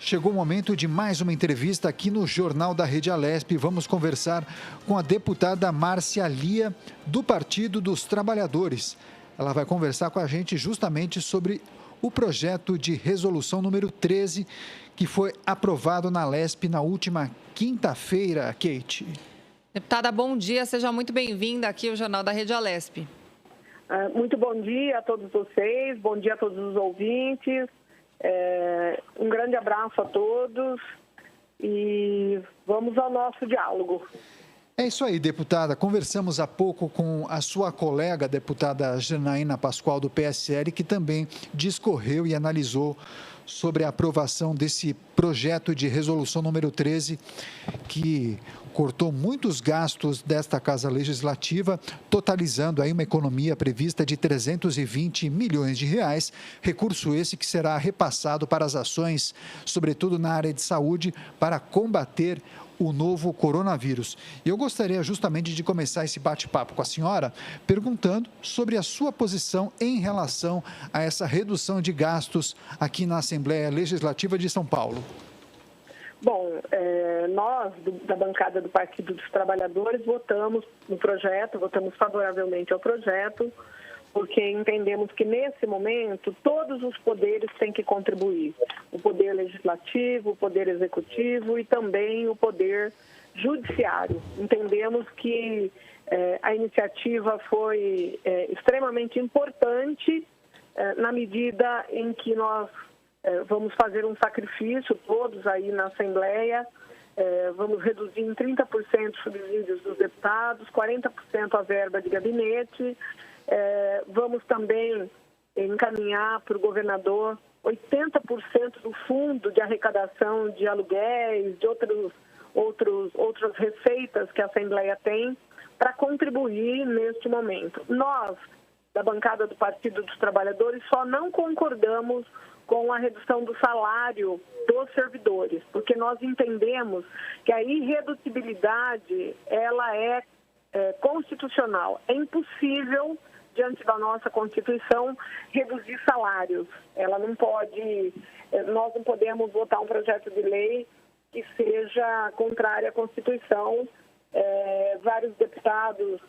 Chegou o momento de mais uma entrevista aqui no Jornal da Rede Alesp. Vamos conversar com a deputada Márcia Lia, do Partido dos Trabalhadores. Ela vai conversar com a gente justamente sobre o projeto de resolução número 13, que foi aprovado na Alesp na última quinta-feira, Kate. Deputada, bom dia. Seja muito bem-vinda aqui ao Jornal da Rede Alesp. Muito bom dia a todos vocês, bom dia a todos os ouvintes. Um grande abraço a todos e vamos ao nosso diálogo. É isso aí, deputada. Conversamos há pouco com a sua colega, a deputada Janaína Pascoal, do PSL, que também discorreu e analisou sobre a aprovação desse projeto de resolução número 13, que cortou muitos gastos desta Casa Legislativa, totalizando aí uma economia prevista de 320 milhões de reais, recurso esse que será repassado para as ações, sobretudo na área de saúde, para combater o novo coronavírus. E eu gostaria justamente de começar esse bate-papo com a senhora perguntando sobre a sua posição em relação a essa redução de gastos aqui na Assembleia Legislativa de São Paulo. Bom, nós, da bancada do Partido dos Trabalhadores, votamos no projeto, votamos favoravelmente ao projeto, porque entendemos que, nesse momento, todos os poderes têm que contribuir. O poder legislativo, o poder executivo e também o poder judiciário. Entendemos que a iniciativa foi extremamente importante na medida em que nós vamos fazer um sacrifício, todos aí na Assembleia, vamos reduzir em 30% os subsídios dos deputados, 40% a verba de gabinete. Vamos também encaminhar para o governador 80% do fundo de arrecadação de aluguéis, de outras receitas que a Assembleia tem, para contribuir neste momento. Nós, da bancada do Partido dos Trabalhadores, só não concordamos com a redução do salário dos servidores, porque nós entendemos que a irredutibilidade ela é constitucional. É impossível, diante da nossa Constituição, reduzir salários. Ela não pode, nós não podemos votar um projeto de lei que seja contrário à Constituição. Vários deputados,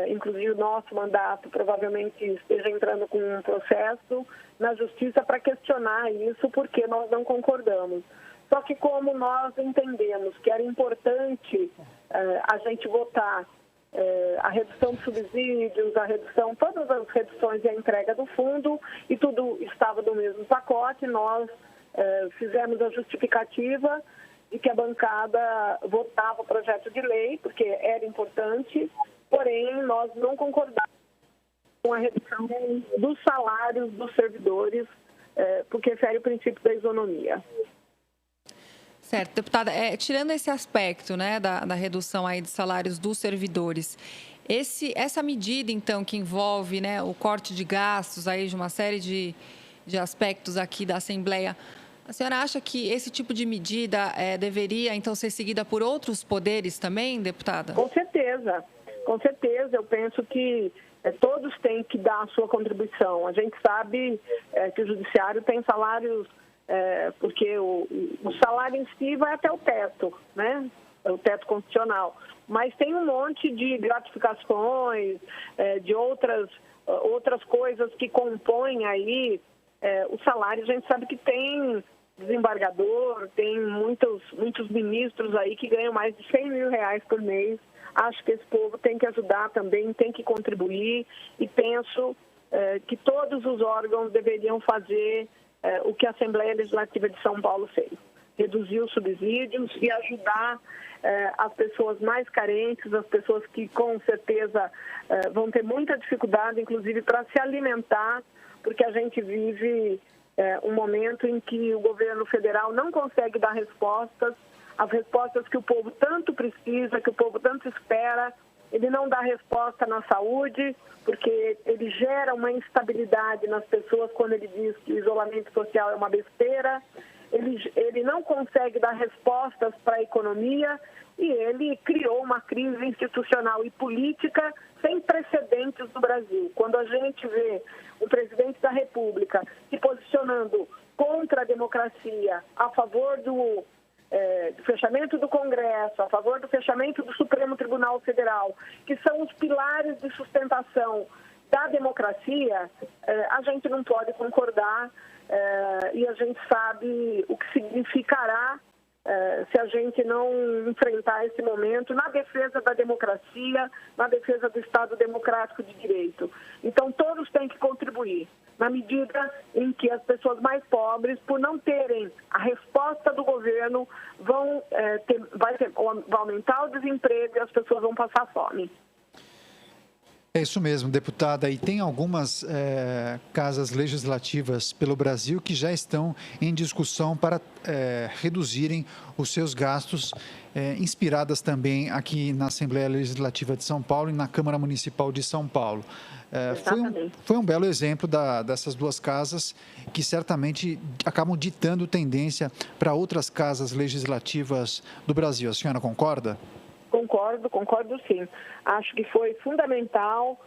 inclusive o nosso mandato, provavelmente esteja entrando com um processo na Justiça para questionar isso, porque nós não concordamos. Só que como nós entendemos que era importante a gente votar a redução de subsídios, todas as reduções e a entrega do fundo, e tudo estava no mesmo pacote, nós fizemos a justificativa de que a bancada votava o projeto de lei, porque era importante, porém nós não concordamos com a redução dos salários dos servidores, porque fere o princípio da isonomia. Certo, deputada, tirando esse aspecto, né, da redução aí de salários dos servidores, essa medida, então, que envolve, né, o corte de gastos aí de uma série de aspectos aqui da Assembleia, a senhora acha que esse tipo de medida deveria, então, ser seguida por outros poderes também, deputada? Com certeza. Eu penso que todos têm que dar a sua contribuição. A gente sabe que o judiciário tem salários, porque o salário em si vai até o teto, né? O teto constitucional. Mas tem um monte de gratificações, de outras coisas que compõem aí o salário. A gente sabe que tem desembargador, tem muitos ministros aí que ganham mais de 100 mil reais por mês. Acho que esse povo tem que ajudar também, tem que contribuir, e penso que todos os órgãos deveriam fazer o que a Assembleia Legislativa de São Paulo fez. Reduzir os subsídios e ajudar as pessoas mais carentes, as pessoas que com certeza vão ter muita dificuldade, inclusive para se alimentar, porque a gente vive um momento em que o governo federal não consegue dar respostas, as respostas que o povo tanto precisa, que o povo tanto espera. Ele não dá resposta na saúde, porque ele gera uma instabilidade nas pessoas quando ele diz que o isolamento social é uma besteira. Ele não consegue dar respostas para a economia e ele criou uma crise institucional e política sem precedentes no Brasil. Quando a gente vê o presidente da República se posicionando contra a democracia, a favor do fechamento do Congresso, a favor do fechamento do Supremo Tribunal Federal, que são os pilares de sustentação da democracia, a gente não pode concordar e a gente sabe o que significará se a gente não enfrentar esse momento na defesa da democracia, na defesa do Estado democrático de direito. Então, todos têm que contribuir, na medida em que as pessoas mais pobres, por não terem a resposta do governo, vai aumentar o desemprego e as pessoas vão passar fome. É isso mesmo, deputada. E tem algumas casas legislativas pelo Brasil que já estão em discussão para reduzirem os seus gastos, inspiradas também aqui na Assembleia Legislativa de São Paulo e na Câmara Municipal de São Paulo. Foi um belo exemplo dessas duas casas que certamente acabam ditando tendência para outras casas legislativas do Brasil. A senhora concorda? Concordo sim. Acho que foi fundamental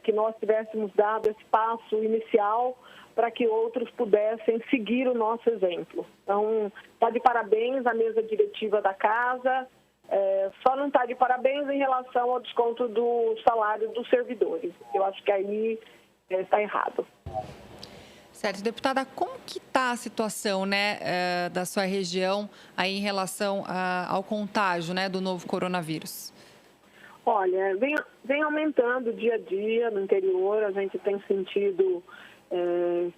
que nós tivéssemos dado esse passo inicial para que outros pudessem seguir o nosso exemplo. Então, está de parabéns a mesa diretiva da casa, só não está de parabéns em relação ao desconto do salário dos servidores. Eu acho que aí está errado. Certo. Deputada, como que está a situação, né, da sua região aí em relação ao contágio, né, do novo coronavírus? Olha, vem aumentando dia a dia no interior, a gente tem sentido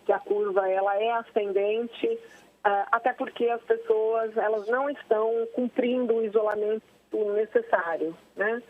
que a curva ela é ascendente, até porque as pessoas elas não estão cumprindo o isolamento necessário, né?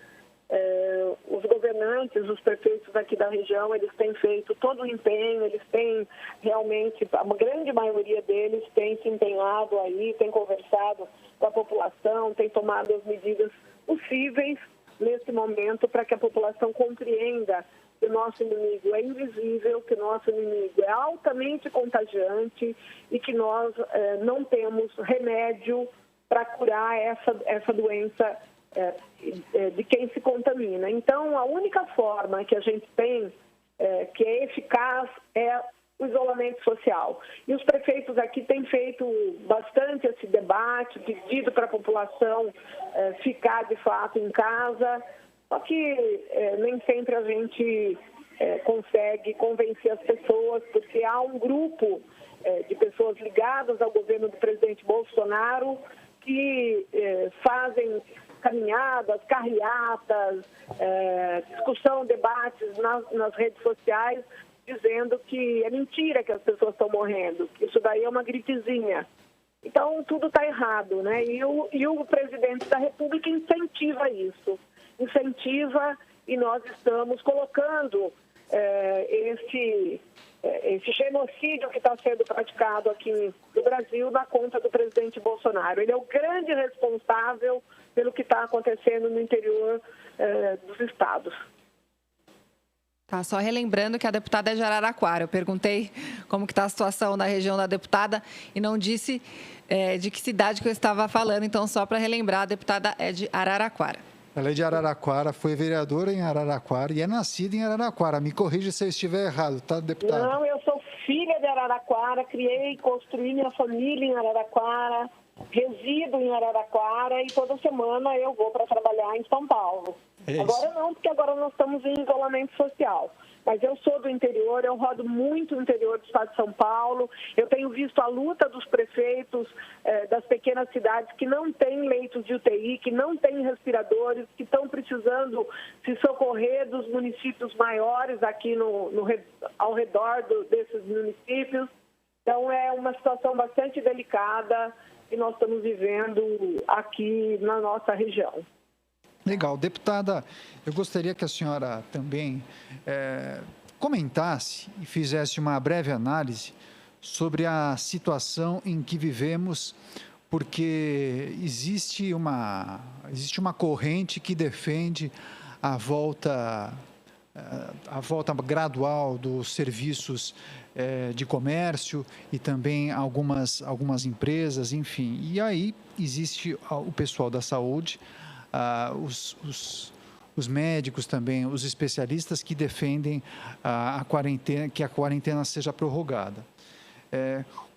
Os governantes, os prefeitos aqui da região, eles têm feito todo o empenho, eles têm realmente, a grande maioria deles tem se empenhado aí, tem conversado com a população, tem tomado as medidas possíveis nesse momento para que a população compreenda que o nosso inimigo é invisível, que o nosso inimigo é altamente contagiante e que nós não temos remédio para curar essa doença de quem se contamina. Então, a única forma que a gente tem, que é eficaz, é o isolamento social. E os prefeitos aqui têm feito bastante esse debate, pedido para a população ficar, de fato, em casa, só que nem sempre a gente consegue convencer as pessoas, porque há um grupo de pessoas ligadas ao governo do presidente Bolsonaro que fazem caminhadas, carreatas, discussão, debates nas redes sociais, dizendo que é mentira que as pessoas estão morrendo, que isso daí é uma gripezinha. Então, tudo está errado, né? E o presidente da República incentiva isso. Incentiva e nós estamos colocando esse genocídio que está sendo praticado aqui no Brasil na conta do presidente Bolsonaro. Ele é o grande responsável pelo que está acontecendo no interior dos estados. Tá, só relembrando que a deputada é de Araraquara. Eu perguntei como que está a situação na região da deputada e não disse de que cidade que eu estava falando. Então, só para relembrar, a deputada é de Araraquara. Ela é de Araraquara, foi vereadora em Araraquara e é nascida em Araraquara. Me corrija se eu estiver errado, tá, deputada? Não, eu sou filha de Araraquara, criei e construí minha família em Araraquara, resido em Araraquara e toda semana eu vou para trabalhar em São Paulo. Agora não, porque agora nós estamos em isolamento social. Mas eu sou do interior, eu rodo muito no interior do estado de São Paulo. Eu tenho visto a luta dos prefeitos das pequenas cidades que não têm leitos de UTI, que não têm respiradores, que estão precisando se socorrer dos municípios maiores aqui ao redor desses municípios. Então, é uma situação bastante delicada que nós estamos vivendo aqui na nossa região. Legal. Deputada, eu gostaria que a senhora também comentasse e fizesse uma breve análise sobre a situação em que vivemos, porque existe uma corrente que defende a volta gradual dos serviços de comércio e também algumas empresas, enfim. E aí existe o pessoal da saúde, os médicos também, os especialistas que defendem que a quarentena seja prorrogada.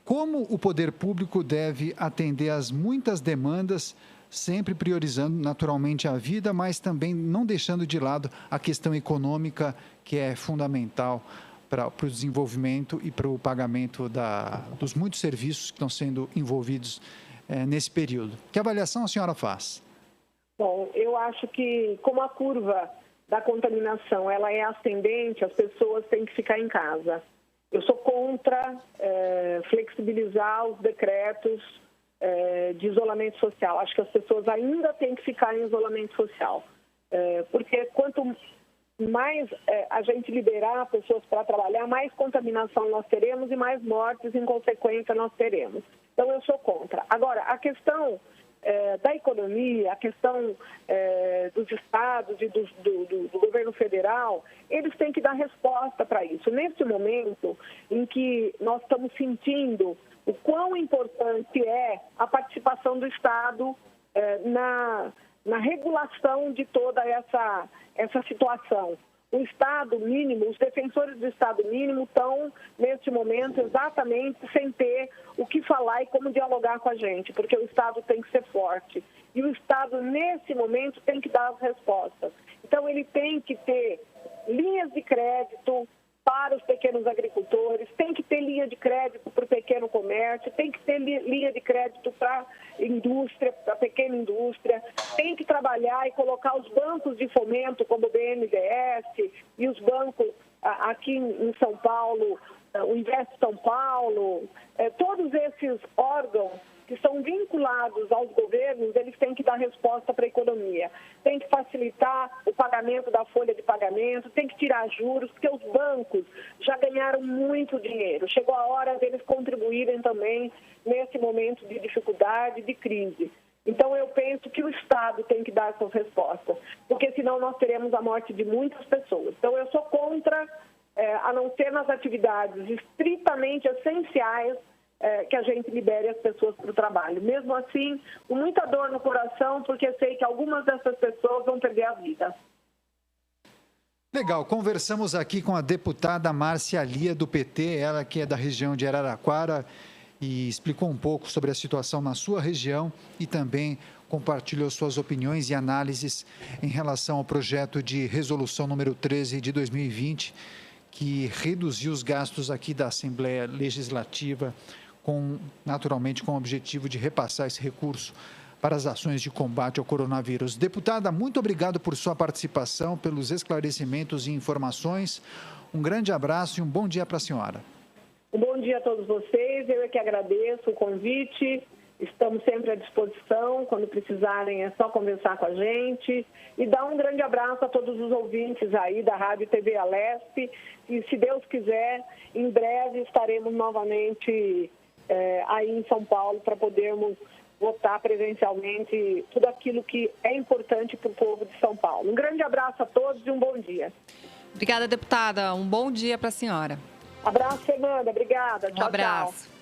Como o poder público deve atender às muitas demandas, sempre priorizando naturalmente a vida, mas também não deixando de lado a questão econômica, que é fundamental para o desenvolvimento e para o pagamento dos muitos serviços que estão sendo envolvidos nesse período. Que avaliação a senhora faz? Bom, eu acho que como a curva da contaminação ela é ascendente, as pessoas têm que ficar em casa. Eu sou contra flexibilizar os decretos de isolamento social. Acho que as pessoas ainda têm que ficar em isolamento social, porque quanto mais a gente liberar pessoas para trabalhar, mais contaminação nós teremos e mais mortes em consequência nós teremos. Então, eu sou contra. Agora, a questão da economia, a questão dos estados e do governo federal, eles têm que dar resposta para isso. Nesse momento em que nós estamos sentindo o quão importante é a participação do Estado na regulação de toda essa situação. O Estado mínimo, os defensores do Estado mínimo estão, neste momento, exatamente sem ter o que falar e como dialogar com a gente, porque o Estado tem que ser forte. E o Estado, nesse momento, tem que dar as respostas. Então, ele tem que ter linhas de crédito para os pequenos agricultores, tem que ter linha de crédito para o pequeno comércio, tem que ter linha de crédito para a indústria, para a pequena indústria, tem que trabalhar e colocar os bancos de fomento, como o BNDES e os bancos aqui em São Paulo, o Invest São Paulo, todos esses órgãos que são vinculados aos governos, eles têm que dar resposta para a economia. Tem que facilitar o pagamento da folha de pagamento, tem que tirar juros, porque os bancos já ganharam muito dinheiro. Chegou a hora deles contribuírem também nesse momento de dificuldade, de crise. Então, eu penso que o Estado tem que dar essas respostas, porque senão nós teremos a morte de muitas pessoas. Então, eu sou contra, a não ser nas atividades estritamente essenciais, que a gente libere as pessoas para o trabalho. Mesmo assim, com muita dor no coração, porque sei que algumas dessas pessoas vão perder a vida. Legal, conversamos aqui com a deputada Márcia Lia, do PT, ela que é da região de Araraquara, e explicou um pouco sobre a situação na sua região e também compartilhou suas opiniões e análises em relação ao projeto de resolução número 13 de 2020, que reduziu os gastos aqui da Assembleia Legislativa, naturalmente com o objetivo de repassar esse recurso para as ações de combate ao coronavírus. Deputada, muito obrigado por sua participação, pelos esclarecimentos e informações. Um grande abraço e um bom dia para a senhora. Um bom dia a todos vocês, eu é que agradeço o convite, estamos sempre à disposição, quando precisarem é só conversar com a gente e dar um grande abraço a todos os ouvintes aí da Rádio TV Alesp e, se Deus quiser, em breve estaremos novamente aí em São Paulo para podermos votar presencialmente tudo aquilo que é importante para o povo de São Paulo. Um grande abraço a todos e um bom dia. Obrigada, deputada. Um bom dia para a senhora. Abraço, Fernanda. Obrigada. Tchau, Um abraço. Tchau.